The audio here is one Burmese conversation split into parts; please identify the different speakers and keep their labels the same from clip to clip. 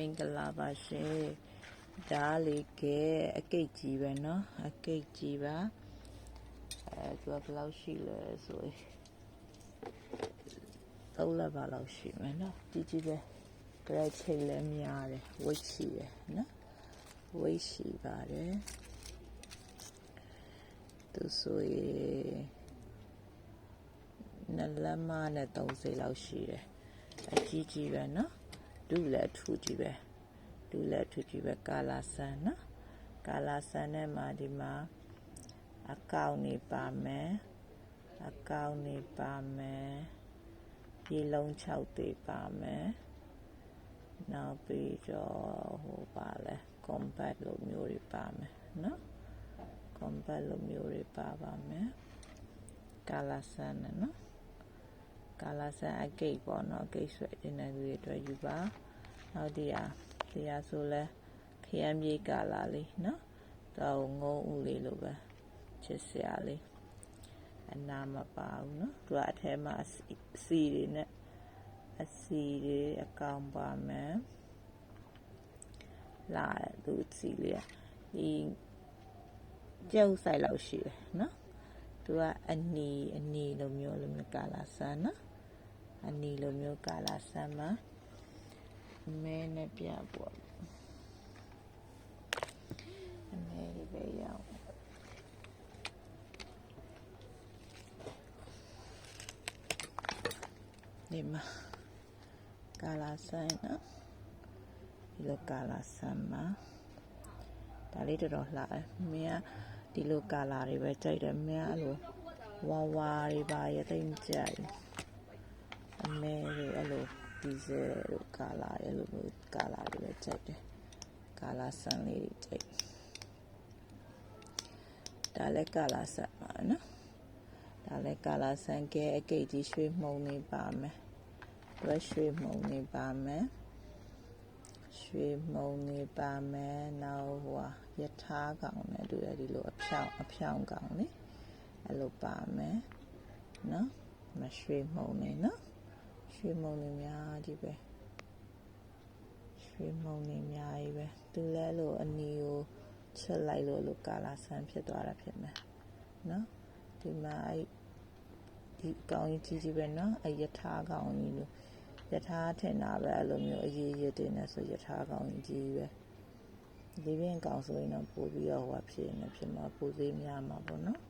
Speaker 1: င်္ဂလာပါရှင်ဒါလေးကအကိတ်ကြီးပဲเนาะအကိတ်ကြီးပါသူကဘယ်လောက်ရှိလဲဆိုရင်3လက်ပါလောက်ရှိမယ်เนาะကြီးပဲကြိုက်ချိတ်လည်းများတယ်ဝိတ်ရှိတယ်เนาะဝိတ်ရှိပါတယ်သူဆိုရင်2လက်မနဲ့30လောက်ရှိတယ်အကြီးပဲเนาะဒုလည်းထူကြီးပဲဒုလည်းထူကြီးပဲကာလာဆန်เนาะကာလာဆန်နဲ့မှာဒီမှာအကောင့်နေပါမယ်အကောင့်နေပါမယ်ရေလုံး6သေးပါမယ်နောက်ပြီးတော့ဟိုပါလဲ compact လိုမျိုးတွေပါမယ်เนาะ compact လိုမျိုးတွေပါမယ်ကာလာဆန်နဲ့เนาะကာလာဆန်အကိတ်ပေါ့နော်အကိတ်ဆွဲနေတဲ့လူတွေအတွက်ယူပါနောက်ဒီဟာဆိုလဲခရမ်းပြေးကာလာလေးနော်တော့ငုံဦးလေးလိုပဲချစ်စရာလေးအနာမပါဘူးနော်သူကအထဲမှာအစီတွေနဲ့အစီတွေအကောင်ပါမယ်လာသူအစီလေးဒီကျုပ်ဆိုင်လောက်ရှိတယ်နော်သူကအနီလိုမျိုးကာလာဆန်နော်အနီလိုမျိုးကာလာဆန်မှာမဲနဲ့ပြပေါ့အမဲလေးပဲရအောင်ဒီမှာကာလာဆန်နော်ဒီလိုကာလာဆန်မှာဒါလေးတော်လှတယ်မင်းကဒီလိုကာလာတွေပဲကြိုက်တယ်မင်းကအဲ့လိုဝါတွေပါရသိမ့်ကြိုက်အမဲလေးအဲ့လိုဒီဇယ်တို့ကာလာအဲ့လိုမျိုးကာလာတွေပဲကြိုက်တယ်ကာလာဆန်လေးတွေကြိုက်ဒါလည်းကာလာဆန်ပါနော်ဒါလည်းကာလာဆန်ကဲအကိတ်ကြီးရွှေမှုံနေပါမယ်ရွှေမှုံနေပါမယ်ရွှေမှုံနေပါမယ်နောက်ဟိုယထာကောင်နဲ့တူတယ်ဒီလိုအဖြောင်းကောင်လေအဲ့လိုပါမယ်နော်မရွှေမှုံနေနော်ရွှေမုံနေများကြီးပဲရွှေမုံနေများကြီးပဲသူလည်းလို့အနီကိုချက်လိုက်လို့ကာလာဆန်ဖြစ်သွားတာဖြစ်မယ်နော်ဒီမှာဒီကောင်ကြီးပဲနော်အယထာကောင်ကြီးလို့ယထာထင်တာပဲအဲ့လိုမျိုးအရေးတင်နေဆိုယထာကောင်ကြီးပဲဒီပြင်ကောင်ဆိုရင်တော့ပို့ပြီးတော့ဟိုဖြစ်မှာပို့သေးများမှာပေါ့နော်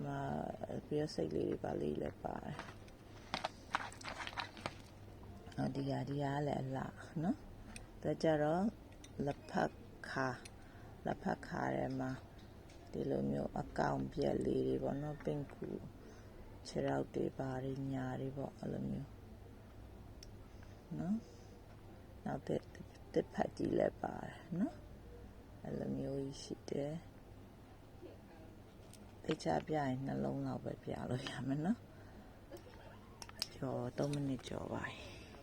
Speaker 1: မှာပြစိတ်လေးတွေပါလေးလည်းပါတယ်ဒီဟာလည်းအလားနော်ဒါကြတော့လက်ဖက်ခါထဲမှာဒီလိုမျိုးအကောင်ပြက်လေးတွေပေါ့နော်ပင်ကူခြေထောက်တွေပါရညာတွေပေါ့အဲ့လိုမျိုးနော်နောက်တစ်ဖက်ကြီးလည်းပါတယ်နော်အဲ့လိုမျိုးကြီးရှိတယ်သိချပြရင်နှလုံးလောက်ပဲပြလို့ရမယ်နော်ကျော်3မိနစ်ကျော်ပါ